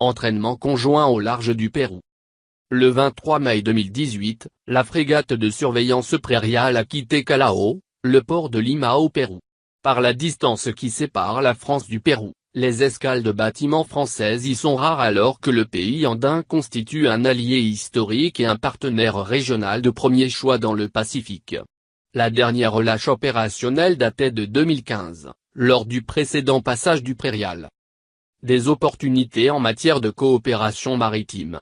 Entraînement conjoint au large du Pérou. Le 23 mai 2018, la frégate de surveillance Prairial a quitté Callao, le port de Lima au Pérou. Par la distance qui sépare la France du Pérou, les escales de bâtiments françaises y sont rares alors que le pays andin constitue un allié historique et un partenaire régional de premier choix dans le Pacifique. La dernière relâche opérationnelle datait de 2015, lors du précédent passage du Prairial. Des opportunités en matière de coopération maritime.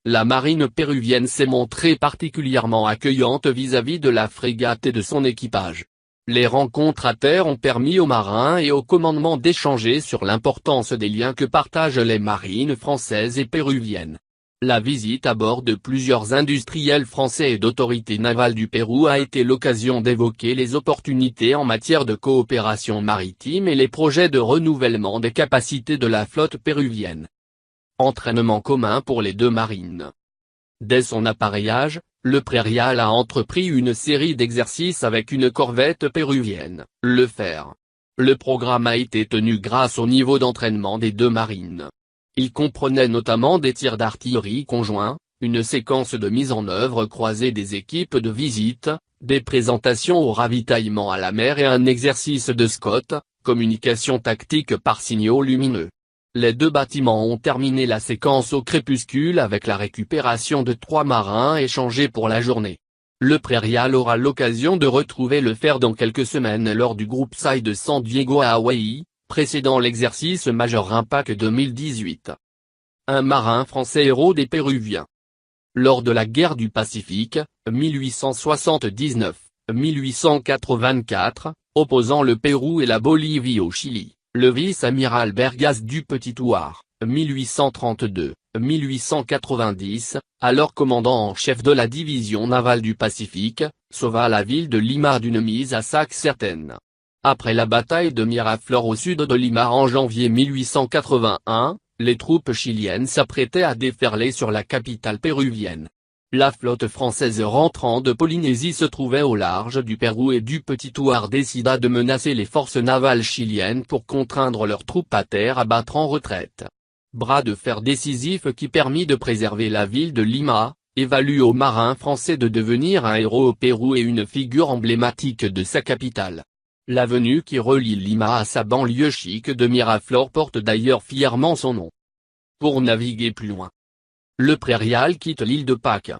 La marine péruvienne s'est montrée particulièrement accueillante vis-à-vis de la frégate et de son équipage. Les rencontres à terre ont permis aux marins et au commandement d'échanger sur l'importance des liens que partagent les marines françaises et péruviennes. La visite à bord de plusieurs industriels français et d'autorités navales du Pérou a été l'occasion d'évoquer les opportunités en matière de coopération maritime et les projets de renouvellement des capacités de la flotte péruvienne. Entraînement commun pour les deux marines. Dès son appareillage, le Prairial a entrepris une série d'exercices avec une corvette péruvienne, le Fer. Le programme a été tenu grâce au niveau d'entraînement des deux marines. Il comprenait notamment des tirs d'artillerie conjoints, une séquence de mise en œuvre croisée des équipes de visite, des présentations au ravitaillement à la mer et un exercice de SCOT, communication tactique par signaux lumineux. Les deux bâtiments ont terminé la séquence au crépuscule avec la récupération de 3 marins échangés pour la journée. Le Prairial aura l'occasion de retrouver le Fer dans quelques semaines lors du groupe SAI de San Diego à Hawaï, précédant l'exercice Major Impact 2018. Un marin français héros des Péruviens. Lors de la guerre du Pacifique, 1879-1884, opposant le Pérou et la Bolivie au Chili, le vice-amiral Bergas du Petit-Thouars, 1832-1890, alors commandant en chef de la division navale du Pacifique, sauva la ville de Lima d'une mise à sac certaine. Après la bataille de Miraflores au sud de Lima en janvier 1881, les troupes chiliennes s'apprêtaient à déferler sur la capitale péruvienne. La flotte française rentrant de Polynésie se trouvait au large du Pérou et du Petit-Thouars décida de menacer les forces navales chiliennes pour contraindre leurs troupes à terre à battre en retraite. Bras de fer décisif qui permit de préserver la ville de Lima, et valut aux marins français de devenir un héros au Pérou et une figure emblématique de sa capitale. L'avenue qui relie Lima à sa banlieue chic de Miraflores porte d'ailleurs fièrement son nom. Pour naviguer plus loin, le Prairial quitte l'île de Pâques.